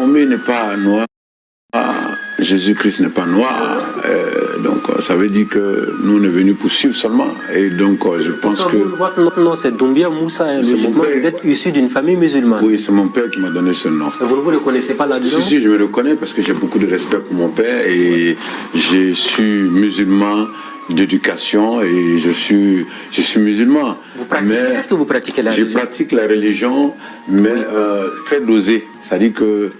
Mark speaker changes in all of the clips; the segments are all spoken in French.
Speaker 1: Mahomet n'est pas noir, Jésus-Christ n'est pas noir, donc ça veut dire que nous on est venus pour suivre seulement. Et donc je pense que...
Speaker 2: Votre nom c'est Doumbia Moussa, hein, logiquement vous êtes issu d'une famille musulmane.
Speaker 1: Oui, c'est mon père qui m'a donné ce nom.
Speaker 2: Vous ne vous reconnaissez pas là-dedans?
Speaker 1: Si, je me reconnais parce que j'ai beaucoup de respect pour mon père et je suis musulman d'éducation et je suis musulman.
Speaker 2: Est-ce que vous pratiquez la religion?
Speaker 1: Je pratique la religion, mais très dosée. C'est-à-dire que...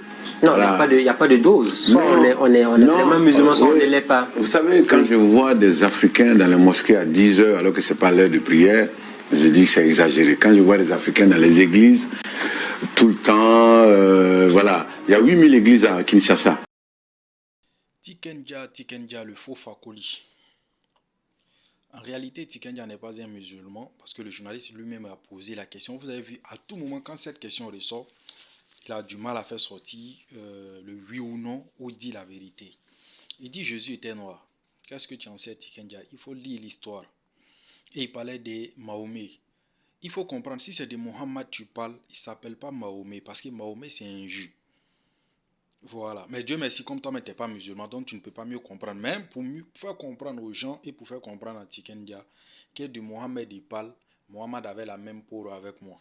Speaker 2: Non, voilà. Il n'y a pas de dose. Soit on est vraiment musulman, soit on ne l'est pas.
Speaker 1: Vous savez, quand je vois des Africains dans les mosquées à 10 heures, alors que ce n'est pas l'heure de prière, je dis que c'est exagéré. Quand je vois des Africains dans les églises, tout le temps, voilà. Il y a 8000 églises à Kinshasa.
Speaker 3: Tikenja, le faux Fakoli. En réalité, Tikenja n'est pas un musulman parce que le journaliste lui-même a posé la question. Vous avez vu, à tout moment, quand cette question ressort, il a du mal à faire sortir le oui ou non ou il dit la vérité. Il dit Jésus était noir. Qu'est-ce que tu en sais, Tikenja? Il faut lire l'histoire. Et il parlait de Mahomet. Il faut comprendre, si c'est de Mohammed tu parles, il ne s'appelle pas Mahomet parce que Mahomet c'est un juif. Voilà. Mais Dieu merci, comme toi, tu n'es pas musulman, donc tu ne peux pas mieux comprendre. Même pour mieux faire comprendre aux gens et pour faire comprendre à Tikenja que de Mohammed il parle, Mohammed avait la même peau avec moi.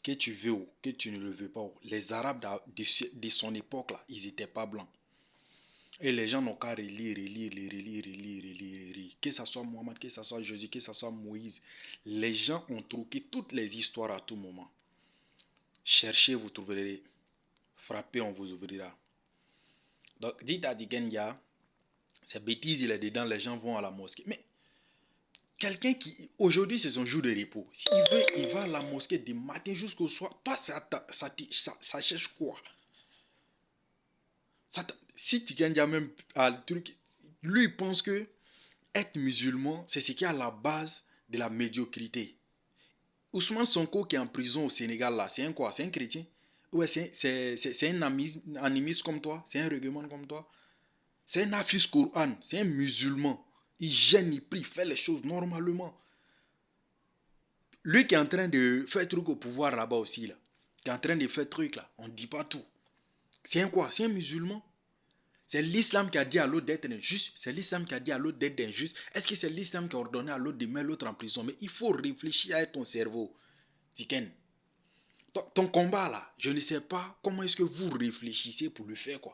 Speaker 3: Que tu veux ou que tu ne le veux pas, les Arabes de son époque, là, ils n'étaient pas blancs. Et les gens n'ont qu'à relire. Que ce soit Mohammed, que ce soit Jésus, que ce soit Moïse. Les gens ont troqué toutes les histoires à tout moment. Cherchez, vous trouverez. Frappez, on vous ouvrira. Donc, dites à Tikenja, c'est bêtise, il est dedans, les gens vont à la mosquée. Mais quelqu'un qui, aujourd'hui, c'est son jour de repos. S'il veut, il va à la mosquée du matin jusqu'au soir. Toi, ça cherche quoi? Si Tikenja même a le truc, lui, il pense que être musulman, c'est ce qui est à la base de la médiocrité. Ousmane Sonko qui est en prison au Sénégal, là, c'est un quoi? C'est un chrétien? Ouais, c'est un animiste comme toi? C'est un règlement comme toi? C'est un Hafiz Coran, c'est un musulman. Il gêne, il prie, il fait les choses normalement. Lui qui est en train de faire truc au pouvoir là-bas aussi, là, qui est en train de faire truc là, on ne dit pas tout. C'est un quoi? C'est un musulman. C'est l'islam qui a dit à l'autre d'être injuste. C'est l'islam qui a dit à l'autre d'être injuste. Est-ce que c'est l'islam qui a ordonné à l'autre de mettre l'autre en prison? Mais il faut réfléchir à ton cerveau, Tiken. Ton combat là, je ne sais pas comment est-ce que vous réfléchissez pour le faire quoi.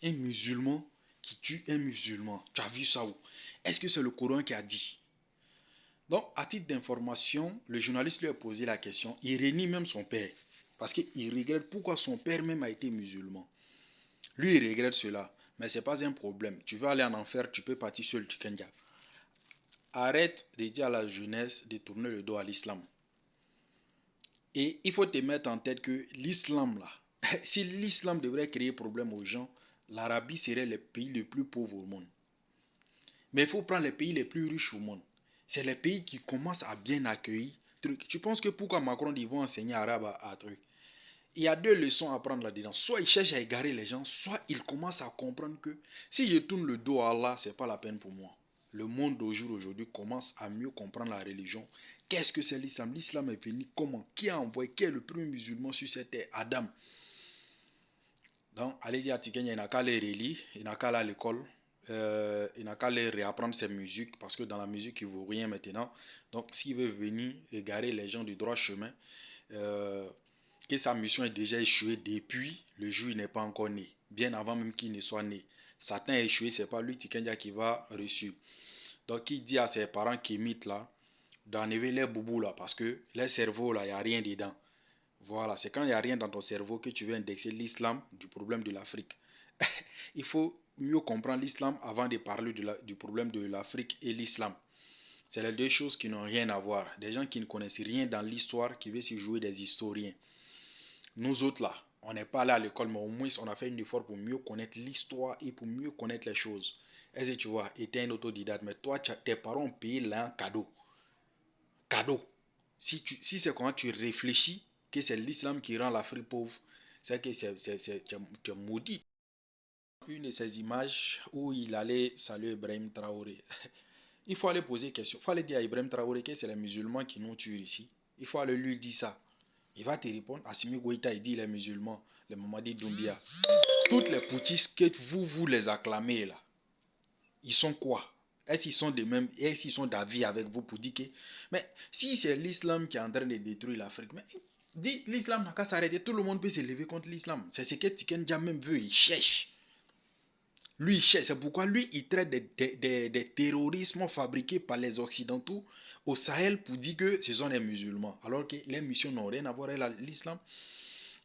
Speaker 3: Un musulman qui tue un musulman. Tu as vu ça où? Est-ce que c'est le Coran qui a dit? Donc, à titre d'information, le journaliste lui a posé la question. Il renie même son père. Parce qu'il regrette pourquoi son père même a été musulman. Lui, il regrette cela. Mais ce n'est pas un problème. Tu veux aller en enfer, tu peux partir sur le Tikenja. Arrête de dire à la jeunesse de tourner le dos à l'islam. Et il faut te mettre en tête que l'islam, là, si l'islam devrait créer problème aux gens, l'Arabie serait le pays le plus pauvre au monde. Mais il faut prendre les pays les plus riches au monde. C'est les pays qui commencent à bien accueillir. Tu penses que pourquoi Macron dit vont enseigner arabe à truc? Il y a deux leçons à prendre là-dedans. Soit il cherche à égarer les gens, soit il commence à comprendre que si je tourne le dos à Allah, ce n'est pas la peine pour moi. Le monde d'aujourd'hui commence à mieux comprendre la religion. Qu'est-ce que c'est l'islam? L'islam est venu comment? Qui a envoyé? Qui est le premier musulman sur cette terre? Adam. Donc, allez dire à Tikenja, il n'a qu'à les relire, il n'a qu'à aller à l'école. Il n'a qu'à aller réapprendre ses musiques parce que dans la musique, il ne vaut rien maintenant. Donc, s'il veut venir égarer les gens du droit chemin, que sa mission est déjà échouée depuis le jour où il n'est pas encore né, bien avant même qu'il ne soit né. Satan a échoué, ce n'est pas lui, Tikenja, qui va reçu. Donc, il dit à ses parents qui imitent là, d'enlever les boubous là, parce que les cerveaux là, il n'y a rien dedans. Voilà, c'est quand il n'y a rien dans ton cerveau que tu veux indexer l'islam du problème de l'Afrique. Il faut mieux comprendre l'islam avant de parler du problème de l'Afrique et l'islam. C'est les deux choses qui n'ont rien à voir. Des gens qui ne connaissent rien dans l'histoire, qui veulent se jouer des historiens. Nous autres là, on n'est pas allé à l'école, mais au moins on a fait un effort pour mieux connaître l'histoire et pour mieux connaître les choses. Est-ce que tu vois, était un autodidacte, mais toi, tes parents ont payé là un cadeau. Cadeau. Si c'est quand tu réfléchis que c'est l'islam qui rend l'Afrique pauvre, c'est que tu es maudit. Une de ces images où il allait saluer Ibrahim Traoré. Il faut aller poser question. Il faut aller dire à Ibrahim Traoré que c'est les musulmans qui nous tuent ici. Il faut aller lui dire ça. Il va te répondre, Assimi Goïta, il dit les musulmans, les Mamadi Doumbia. Toutes les poutistes que vous les acclamez là, ils sont quoi? Est-ce qu'ils sont est-ce qu'ils sont d'avis avec vous pour dire que... Mais si c'est l'islam qui est en train de détruire l'Afrique, mais dites l'islam n'a qu'à s'arrêter, tout le monde peut se lever contre l'islam. C'est ce que Tiken Jah même veut, il cherche. Lui, il cherche, c'est pourquoi lui, il traite des terrorismes fabriqués par les Occidentaux au Sahel pour dire que ce sont des musulmans, alors que les missions n'ont rien à voir avec l'islam.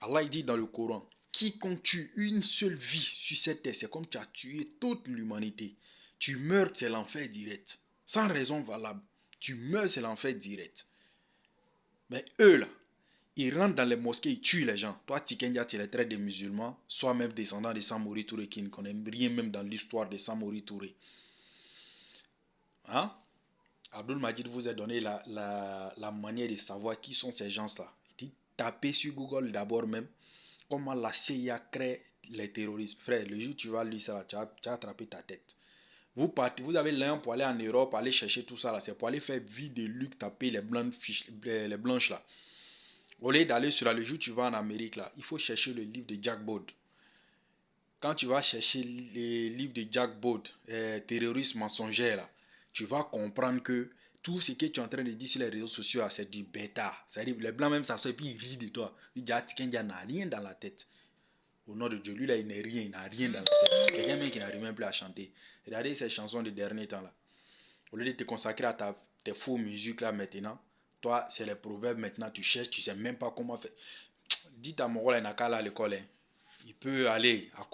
Speaker 3: Allah il dit dans le Coran, quiconque tue une seule vie sur cette terre, c'est comme tu as tué toute l'humanité. Tu meurs, c'est l'enfer direct. Sans raison valable. Tu meurs, c'est l'enfer direct. Mais eux là, ils rentrent dans les mosquées, ils tuent les gens. Toi, Tiken Jah, tu les traites des musulmans, soit même descendant de Samori Touré, qui ne connaît rien même dans l'histoire de Samori Touré. Hein? Abdul Majid vous a donné la manière de savoir qui sont ces gens-là. Il dit, tapez sur Google d'abord même comment la CIA crée les terroristes. Frère, le jour où tu vas lire ça, tu vas attraper ta tête. Vous avez l'un pour aller en Europe, aller chercher tout ça là. C'est pour aller faire vide de Luc, taper les blanches là. Au lieu d'aller sur le jour où tu vas en Amérique là, il faut chercher le livre de Jack Baude. Quand tu vas chercher les livres de Jack Baude, terrorisme mensonger là, tu vas comprendre que tout ce que tu es en train de dire sur les réseaux sociaux, c'est du bêta. C'est-à-dire, les blancs même s'assoient et puis ils rient de toi. Ils disent, Tiken Jah n'a rien dans la tête. Au nom de Dieu, lui là, il n'est rien, il n'a rien dans la tête. Quelqu'un même qui n'arrive même plus à chanter. Regardez ces chansons de dernier temps là. Au lieu de te consacrer à tes faux musiques là maintenant, toi, c'est les proverbes maintenant, tu cherches, tu sais même pas comment faire. Dites à mon rôle, il n'a qu'à aller à l'école. Il peut aller à